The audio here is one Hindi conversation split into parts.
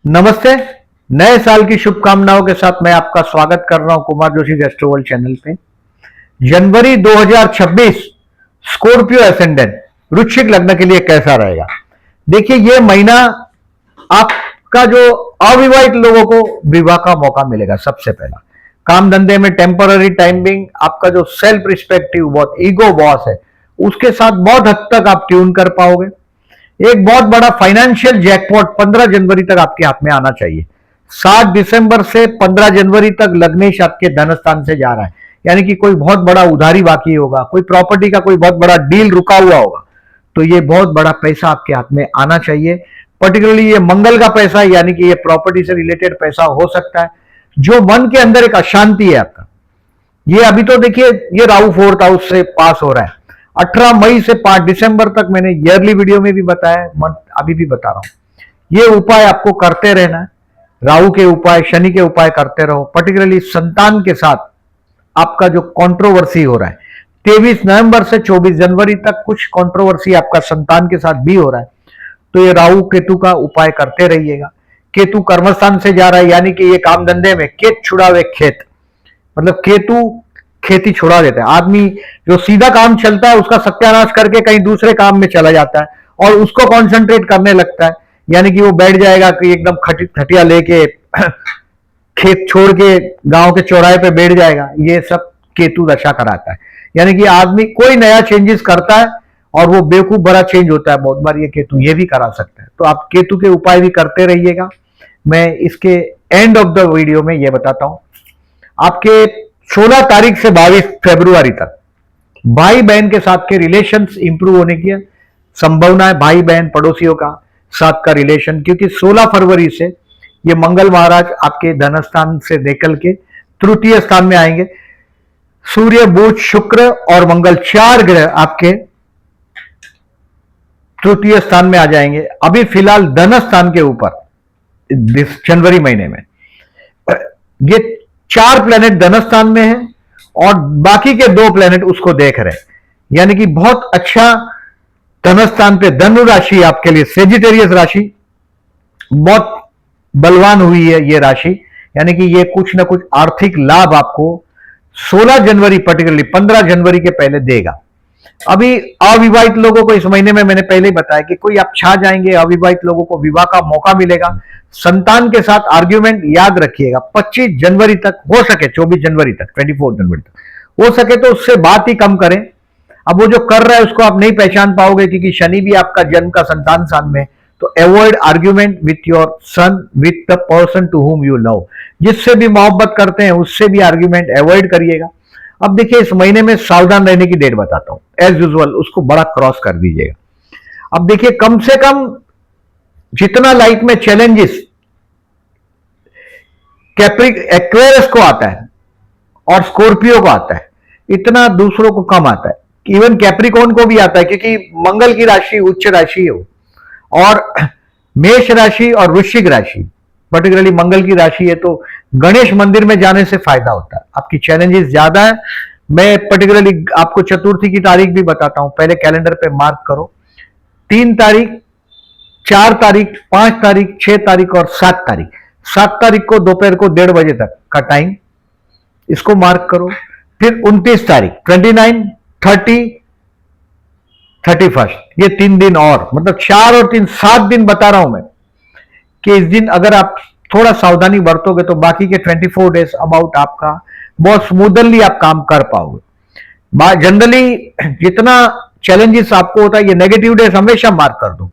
नमस्ते। नए साल की शुभकामनाओं के साथ मैं आपका स्वागत कर रहा हूं कुमार जोशी एस्ट्रोवर्ल्ड चैनल पे। जनवरी 2026 स्कॉर्पियो एसेंडेंट वृश्चिक लग्न के लिए कैसा रहेगा? देखिए, ये महीना आपका जो अविवाहित लोगों को विवाह का मौका मिलेगा। सबसे पहला काम धंधे में टेम्पररी टाइमिंग, आपका जो सेल्फ रिस्पेक्टिव बहुत ईगो बॉस है उसके साथ बहुत हद तक आप ट्यून कर पाओगे। एक बहुत बड़ा फाइनेंशियल जैकपॉट 15 जनवरी तक आपके हाथ में आना चाहिए। 7 दिसंबर से 15 जनवरी तक लग्नेश आपके धन स्थान से जा रहा है, यानी कि कोई बहुत बड़ा उधारी बाकी होगा, कोई प्रॉपर्टी का कोई बहुत बड़ा डील रुका हुआ होगा, तो ये बहुत बड़ा पैसा आपके हाथ में आना चाहिए। पर्टिकुलरली ये मंगल का पैसा, यानी कि ये प्रॉपर्टी से रिलेटेड पैसा हो सकता है। जो मन के अंदर एक अशांति है आपका, ये अभी तो देखिए ये राहु 4th हाउस से पास हो रहा है। 18 मई से 5 दिसंबर तक मैंने ईयरली वीडियो में भी बताया, अभी भी बता रहा हूं। ये उपाय आपको करते रहना है। राहु के उपाय, शनि के उपाय करते रहो। पर्टिकुलरली संतान के साथ आपका जो कंट्रोवर्सी हो रहा है, 23 नवंबर से 24 जनवरी तक कुछ कंट्रोवर्सी आपका संतान के साथ भी हो रहा है, तो ये राहु केतु का उपाय करते रहिएगा। केतु कर्मस्थान से जा रहा है, यानी कि ये काम धंधे में खेत छुड़ावे खेत, मतलब केतु खेती छुड़ा देता है। आदमी जो सीधा काम चलता है उसका सत्यानाश करके कहीं दूसरे काम में चला जाता है और उसको कंसंट्रेट करने लगता है, यानी कि वो बैठ जाएगा कि एकदम खटिया लेके खेत छोड़ के गांव के चौराहे पे बैठ जाएगा। ये सब केतु दशा कराता है, यानी कि आदमी कोई नया चेंजेस करता है और वो बेवकूफ भरा चेंज होता है। बहुत बार ये केतु ये भी करा सकता है, तो आप केतु के उपाय भी करते रहिएगा। मैं इसके एंड ऑफ द वीडियो में ये बताता हूं। आपके 16 तारीख से 22 फरवरी तक भाई बहन के साथ के रिलेशंस इंप्रूव होने की संभावना है। भाई बहन पड़ोसियों का साथ का रिलेशन, क्योंकि 16 फरवरी से ये मंगल महाराज आपके धन स्थान से निकल के तृतीय स्थान में आएंगे। सूर्य, बुध, शुक्र और मंगल 4 ग्रह आपके तृतीय स्थान में आ जाएंगे। अभी फिलहाल धन स्थान के ऊपर जनवरी महीने में ये 4 प्लेनेट धन स्थान में है और बाकी के 2 प्लेनेट उसको देख रहे हैं, यानी कि बहुत अच्छा धन स्थान पे धनु राशि आपके लिए, सेजिटेरियस राशि बहुत बलवान हुई है ये राशि, यानी कि ये कुछ ना कुछ आर्थिक लाभ आपको 16 जनवरी पर्टिकुलरली 15 जनवरी के पहले देगा। अभी अविवाहित लोगों को इस महीने में मैंने पहले ही बताया कि कोई आप छा जाएंगे, अविवाहित लोगों को विवाह का मौका मिलेगा। संतान के साथ आर्ग्यूमेंट याद रखिएगा 25 जनवरी तक, हो सके 24 जनवरी तक, 24 जनवरी तक हो सके तो उससे बात ही कम करें। अब वो जो कर रहा है उसको आप नहीं पहचान पाओगे, क्योंकि शनि भी आपका जन्म का संतान स्थान में, तो avoid argument with your son, with the person to whom you love. जिससे भी मोहब्बत करते हैं उससे भी आर्ग्यूमेंट अवॉइड करिएगा। अब देखिए, इस महीने में सावधान रहने की डेट बताता हूं। एज यूजुअल उसको बड़ा क्रॉस कर दीजिएगा। अब देखिए, कम से कम जितना लाइफ में चैलेंजेस एक्वेरियस को आता है और स्कॉर्पियो को आता है, इतना दूसरों को कम आता है। इवन कैप्रिकॉर्न को भी आता है, क्योंकि मंगल की राशि उच्च राशि है और मेष राशि और वृश्चिक राशि पर्टिकुलरली मंगल की राशि है, तो गणेश मंदिर में जाने से फायदा होता है। आपकी चैलेंजेस ज्यादा है। मैं पर्टिकुलरली आपको चतुर्थी की तारीख भी बताता हूं, पहले कैलेंडर पे मार्क करो। 3 तारीख, 4 तारीख, 5 तारीख, 6 तारीख और 7 तारीख। 7 तारीख को दोपहर को 1:30 बजे तक का टाइम, इसको मार्क करो। फिर 29 तारीख, 29, 30, 31, ये 3 दिन और, मतलब 4 और 3 7 दिन बता रहा हूं मैं कि इस दिन अगर आप थोड़ा सावधानी बरतोगे तो बाकी के 24 डेज अबाउट आपका बहुत स्मूथली आप काम कर पाओगे। जनरली जितना चैलेंजेस आपको होता है, ये नेगेटिव डेज हमेशा मार्क कर दो।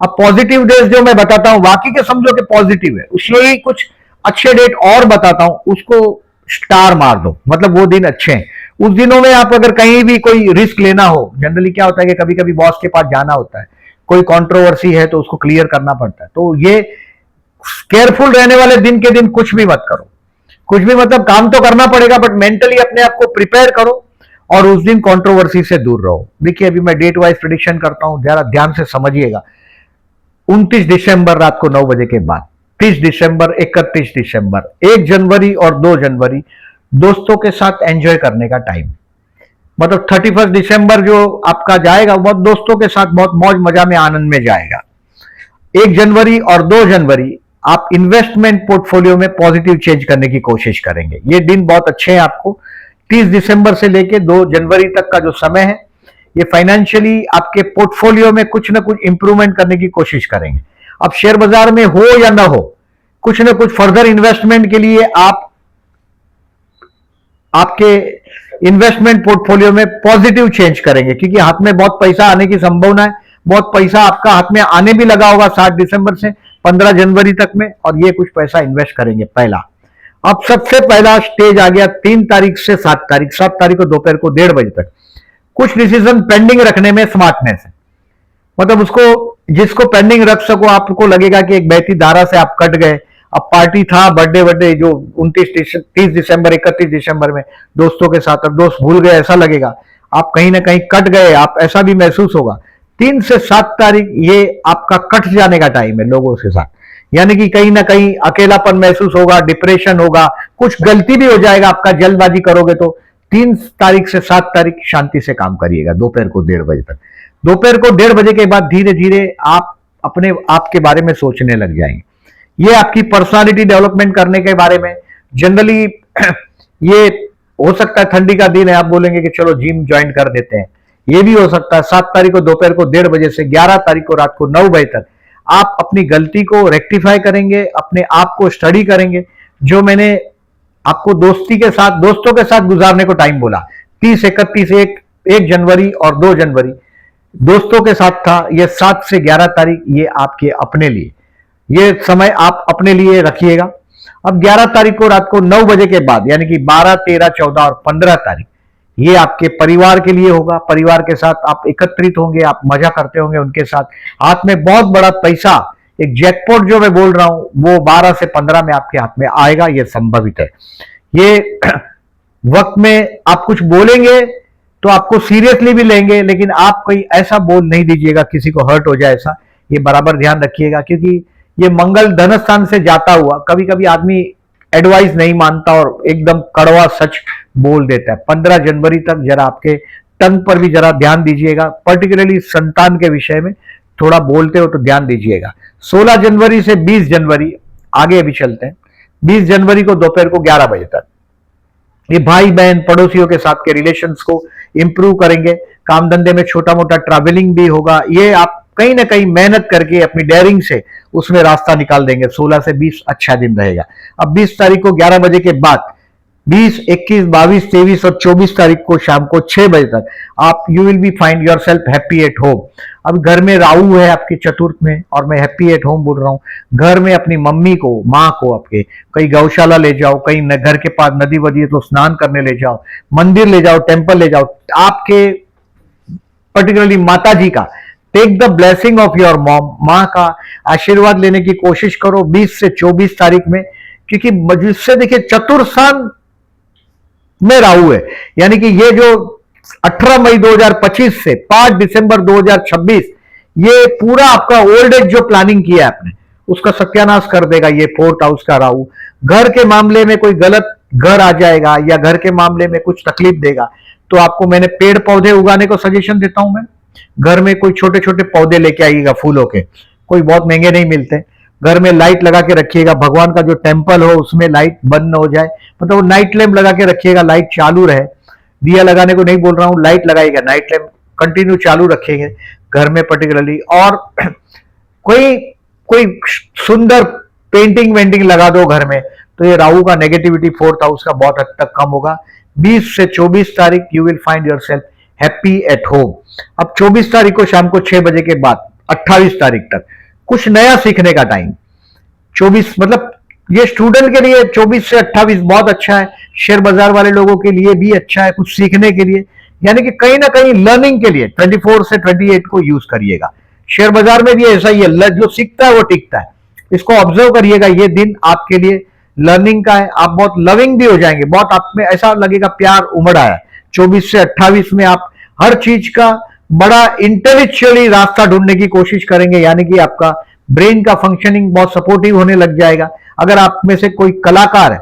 अब पॉजिटिव डेज जो मैं बताता हूं, बाकी के समझो कि पॉजिटिव है, उसमें ही कुछ अच्छे डेट और बताता हूं, उसको स्टार मार दो, मतलब वो दिन अच्छे हैं। उस दिनों में आप अगर कहीं भी कोई रिस्क लेना हो, जनरली क्या होता है कि कभी कभी बॉस के पास जाना होता है, कोई कंट्रोवर्सी है तो उसको क्लियर करना पड़ता है, तो ये केयरफुल रहने वाले दिन के दिन कुछ भी मत करो। कुछ भी मतलब काम तो करना पड़ेगा, बट मेंटली अपने आप को प्रिपेयर करो और उस दिन कंट्रोवर्सी से दूर रहो। देखिए, अभी मैं डेट वाइज प्रेडिक्शन करता हूं, जरा ध्यान से समझिएगा। 29 दिसंबर रात को 9 बजे के बाद, 30 दिसंबर, 31 दिसंबर, 1 जनवरी और 2 जनवरी दोस्तों के साथ एंजॉय करने का टाइम। मतलब 31 दिसंबर जो आपका जाएगा बहुत दोस्तों के साथ बहुत मौज मजा में आनंद में जाएगा। 1 जनवरी और 2 जनवरी आप इन्वेस्टमेंट पोर्टफोलियो में पॉजिटिव चेंज करने की कोशिश करेंगे। ये दिन बहुत अच्छे हैं आपको। 30 दिसंबर से लेकर 2 जनवरी तक का जो समय है, ये फाइनेंशियली आपके पोर्टफोलियो में कुछ ना कुछ इंप्रूवमेंट करने की कोशिश करेंगे। अब शेयर बाजार में हो या ना हो, कुछ ना कुछ फर्दर इन्वेस्टमेंट के लिए आप आपके इन्वेस्टमेंट पोर्टफोलियो में पॉजिटिव चेंज करेंगे, क्योंकि हाथ में बहुत पैसा आने की संभावना है। बहुत पैसा आपका हाथ में आने भी लगा होगा 7 दिसंबर से 15 जनवरी तक में, और ये कुछ पैसा इन्वेस्ट करेंगे पहला। अब सबसे पहला स्टेज आ गया 3 तारीख से 7 तारीख। 7 तारीख को दोपहर को 1:30 बजे तक कुछ डिसीजन पेंडिंग रखने में स्मार्टनेस है। मतलब उसको, जिसको पेंडिंग रख सको, आपको लगेगा कि एक बहती धारा से आप कट गए। अब पार्टी था, बर्थडे जो 30 दिसंबर 31 दिसंबर में दोस्तों के साथ, अब दोस्त भूल गए ऐसा लगेगा, आप कहीं ना कहीं कट गए, आप ऐसा भी महसूस होगा। 3 से 7 तारीख ये आपका कट जाने का टाइम है लोगों के साथ, यानी कि कहीं ना कहीं अकेलापन महसूस होगा, डिप्रेशन होगा, कुछ गलती भी हो जाएगा, आपका जल्दबाजी करोगे तो। 3 तारीख से 7 तारीख शांति से काम करिएगा दोपहर को 1:30 बजे तक। दोपहर को 1:30 बजे के बाद धीरे धीरे आप अपने आप के बारे में सोचने लग जाएंगे। ये आपकी पर्सनालिटी डेवलपमेंट करने के बारे में जनरली ये हो सकता है ठंडी का दिन है, आप बोलेंगे कि चलो जिम ज्वाइन कर देते हैं, ये भी हो सकता है। 7 तारीख को दोपहर को 1:30 बजे से 11 तारीख को रात को 9 बजे तक आप अपनी गलती को रेक्टिफाई करेंगे, अपने आप को स्टडी करेंगे। जो मैंने आपको दोस्तों के साथ गुजारने को टाइम बोला, 30, 31, 1 जनवरी और 2 जनवरी दोस्तों के साथ था। ये 7 से 11 तारीख ये आपके अपने लिए, ये समय आप अपने लिए रखिएगा। अब 11 तारीख को रात को 9 बजे के बाद, यानी कि 12, 13, 14 और 15 तारीख ये आपके परिवार के लिए होगा। परिवार के साथ आप एकत्रित होंगे, आप मजा करते होंगे उनके साथ। हाथ में बहुत बड़ा पैसा, एक जैकपॉट जो मैं बोल रहा हूं, वो 12 से 15 में आपके हाथ में आएगा, ये संभावित है। ये वक्त में आप कुछ बोलेंगे तो आपको सीरियसली भी लेंगे, लेकिन आप कोई ऐसा बोल नहीं दीजिएगा किसी को हर्ट हो जाए, ऐसा ये बराबर ध्यान रखिएगा। क्योंकि ये मंगल धन स्थान से जाता हुआ कभी कभी आदमी एडवाइस नहीं मानता और एकदम कड़वा सच बोल देता है। 15 जनवरी तक जरा आपके टंग पर भी जरा ध्यान दीजिएगा, पर्टिकुलरली संतान के विषय में थोड़ा बोलते हो तो ध्यान दीजिएगा। 16 जनवरी से 20 जनवरी आगे अभी चलते हैं। 20 जनवरी को दोपहर को 11 बजे तक ये भाई बहन पड़ोसियों के साथ के रिलेशंस को इंप्रूव करेंगे। काम धंधे में छोटा मोटा ट्रैवलिंग भी होगा, ये आप कहीं ना कहीं मेहनत करके अपनी डेयरिंग से उसमें रास्ता निकाल देंगे। 16 से 20 अच्छा दिन रहेगा। अब 20 तारीख को 11 बजे के बाद 20, 21, 22, 23 और 24 तारीख को शाम को 6 बजे तक आप you will be find your self happy at home. अब घर में राहु है आपके चतुर्थ में, और मैं हैप्पी एट होम बोल रहा हूं। घर में अपनी मम्मी को, माँ को आपके कहीं गौशाला ले जाओ, कहीं घर के पास नदी वदी है तो स्नान करने ले जाओ, मंदिर ले जाओ, टेम्पल ले जाओ। आपके पर्टिकुलरली माता जी का take the blessing of your mom, माँ का आशीर्वाद लेने की कोशिश करो 20 से 24 तारीख में। क्योंकि जिससे देखिए चतुर्थान में राहु है, यानी कि ये जो 18 मई 2025 से 5 दिसंबर 2026 ये पूरा आपका ओल्ड एज जो प्लानिंग किया है आपने उसका सत्यानाश कर देगा। ये 4th हाउस का राहु घर के मामले में कोई गलत घर आ जाएगा या घर के मामले में कुछ तकलीफ देगा, तो आपको मैंने पेड़ पौधे उगाने को सजेशन देता हूं। मैं घर में कोई छोटे छोटे पौधे लेके आइएगा फूलों के, कोई बहुत महंगे नहीं मिलते। घर में लाइट लगा के रखिएगा, भगवान का जो टेम्पल हो उसमें लाइट बंद न हो जाए, मतलब नाइट लैम्प लगा के रखिएगा, लाइट चालू रहे। दिया लगाने को नहीं बोल रहा हूं, लाइट लगाइएगा, नाइट लैम्प कंटिन्यू चालू रखेंगे घर में पर्टिकुलरली। और कोई सुंदर पेंटिंग वेंटिंग लगा दो घर में, तो ये राहु का नेगेटिविटी 4th हाउस का बहुत हद तक कम होगा। 20 से 24 तारीख you will find your self happy at home. अब 24 तारीख को शाम को 6 बजे के बाद 28 तारीख तक कुछ नया सीखने का टाइम। 24 मतलब ये स्टूडेंट के लिए 24 से 28 बहुत अच्छा है, शेयर बाजार वाले लोगों के लिए भी अच्छा है, कुछ सीखने के लिए, यानी कि कहीं ना कहीं लर्निंग के लिए 24 से 28 को यूज करिएगा। शेयर बाजार में भी ऐसा ही है, जो सीखता है वो टिकता है, इसको ऑब्जर्व करिएगा। ये दिन आपके लिए लर्निंग का है, आप बहुत लविंग भी हो जाएंगे, बहुत आप में ऐसा लगेगा प्यार उमड़ आया। 24 से 28 में आप हर चीज का बड़ा इंटेलेक्चुअली रास्ता ढूंढने की कोशिश करेंगे, यानी कि आपका ब्रेन का फंक्शनिंग बहुत सपोर्टिव होने लग जाएगा। अगर आप में से कोई कलाकार है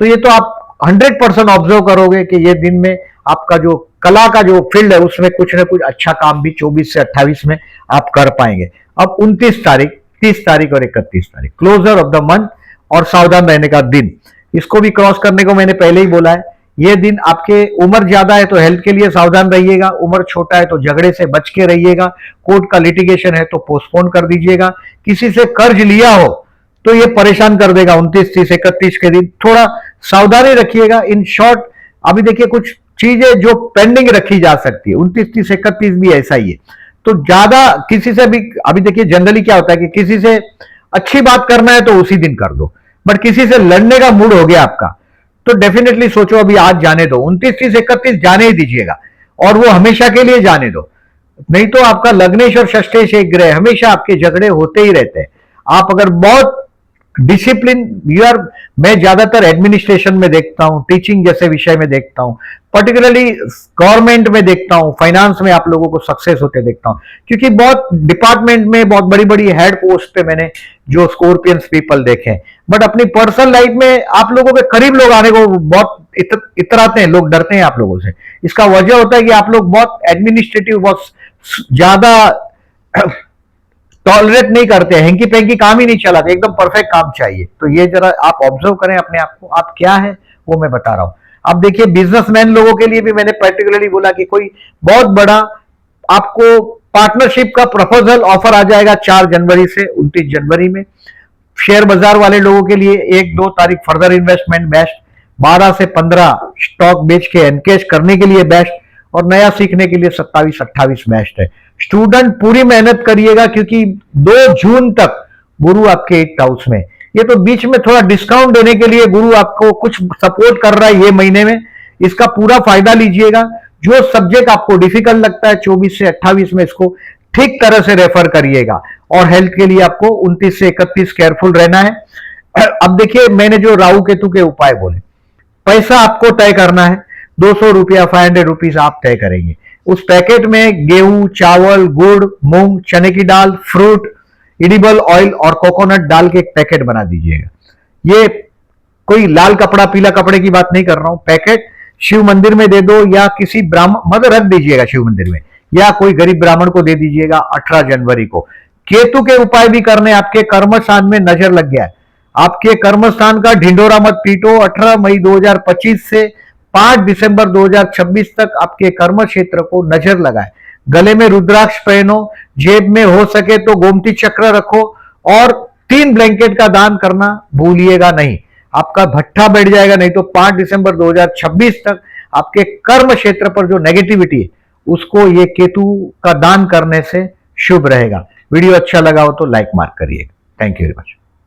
तो ये तो आप 100% ऑब्जर्व करोगे कि ये दिन में आपका जो कला का जो फील्ड है उसमें कुछ ना कुछ अच्छा काम भी 24 से 28 में आप कर पाएंगे। अब 29 तारीख 30 तारीख और 31 तारीख क्लोजर ऑफ द मंथ और सावधान रहने का दिन। इसको भी क्रॉस करने को मैंने पहले ही बोला है। ये दिन आपके उम्र ज्यादा है तो हेल्थ के लिए सावधान रहिएगा, उम्र छोटा है तो झगड़े से बच के रहिएगा, कोर्ट का लिटिगेशन है तो पोस्टपोन कर दीजिएगा, किसी से कर्ज लिया हो तो ये परेशान कर देगा 29, 30, 31 के दिन, थोड़ा सावधानी रखिएगा। इन शॉर्ट अभी देखिए कुछ चीजें जो पेंडिंग रखी जा सकती है, 29, 30, 31 भी ऐसा ही है। तो ज्यादा किसी से भी, अभी देखिए जनरली क्या होता है कि किसी से अच्छी बात करना है तो उसी दिन कर दो, बट किसी से लड़ने का मूड हो गया आपका तो डेफिनेटली सोचो अभी आज जाने दो, 29, 30, 31 जाने ही दीजिएगा, और वो हमेशा के लिए जाने दो। नहीं तो आपका लग्नेश और षष्ठेश एक ग्रह, हमेशा आपके झगड़े होते ही रहते हैं। आप अगर बहुत डिसिप्लिन मैं ज्यादातर एडमिनिस्ट्रेशन में देखता हूं, टीचिंग जैसे विषय में देखता हूं, पर्टिकुलरली गवर्नमेंट में देखता हूं, फाइनेंस में आप लोगों को सक्सेस होते देखता हूं, क्योंकि बहुत डिपार्टमेंट में बहुत बड़ी बड़ी हेड पोस्ट पे मैंने जो स्कॉर्पियंस पीपल देखे हैं। बट अपनी पर्सनल लाइफ में आप लोगों के करीब लोग आने को बहुत इतराते हैं, लोग डरते हैं आप लोगों से। इसका वजह होता है कि आप लोग बहुत एडमिनिस्ट्रेटिव, बहुत ज्यादा टॉलरेट नहीं करते, हैंकी पैंकी काम ही नहीं चलाते, एकदम परफेक्ट काम चाहिए। तो ये जरा आप ऑब्जर्व करें अपने आप को, आप क्या है वो मैं बता रहा हूं। अब देखिए बिजनेसमैन लोगों के लिए भी मैंने पर्टिकुलरली बोला कि कोई बहुत बड़ा आपको पार्टनरशिप का प्रपोजल ऑफर आ जाएगा 4 जनवरी से 29 जनवरी में। शेयर बाजार वाले लोगों के लिए 1-2 तारीख फर्दर इन्वेस्टमेंट बेस्ट, 12 से 15 स्टॉक बेच के एनकेश करने के लिए बेस्ट, और नया सीखने के लिए 27-28 बेस्ट है। स्टूडेंट पूरी मेहनत करिएगा क्योंकि 2 जून तक गुरु आपके 8th हाउस में, ये तो बीच में थोड़ा डिस्काउंट देने के लिए गुरु आपको कुछ सपोर्ट कर रहा है ये महीने में, इसका पूरा फायदा लीजिएगा। जो सब्जेक्ट आपको डिफिकल्ट लगता है 24 से 28 में इसको ठीक तरह से रेफर करिएगा। और हेल्थ के लिए आपको 29 से 31 केयरफुल रहना है। अब देखिए मैंने जो राहु केतु के उपाय बोले, पैसा आपको तय करना है, 200 रुपया 500 रुपीज आप तय करेंगे। उस पैकेट में गेहूं, चावल, गुड़, मूंग, चने की दाल, फ्रूट, इडिबल ऑयल और कोकोनट डाल के एक पैकेट बना दीजिएगा। ये कोई लाल कपड़ा पीला कपड़े की बात नहीं कर रहा हूं, पैकेट शिव मंदिर में दे दो या किसी ब्राह्मण मतलब रख दीजिएगा शिव मंदिर में, या कोई गरीब ब्राह्मण को दे दीजिएगा 18 जनवरी को। केतु के उपाय भी करने, आपके कर्मस्थान में नजर लग गया है, आपके कर्मस्थान का ढिंडोरा मत पीटो। 18 मई 2025 से 5 दिसंबर 2026 तक आपके कर्म क्षेत्र को नजर लगाए। गले में रुद्राक्ष पहनो, जेब में हो सके तो गोमती चक्र रखो, और 3 ब्लैंकेट का दान करना भूलिएगा नहीं, आपका भट्ठा बैठ जाएगा। नहीं तो 5 दिसंबर 2026 तक आपके कर्म क्षेत्र पर जो नेगेटिविटी है उसको ये केतु का दान करने से शुभ रहेगा। वीडियो अच्छा लगा हो तो लाइक मार्क करिए। Thank you very much.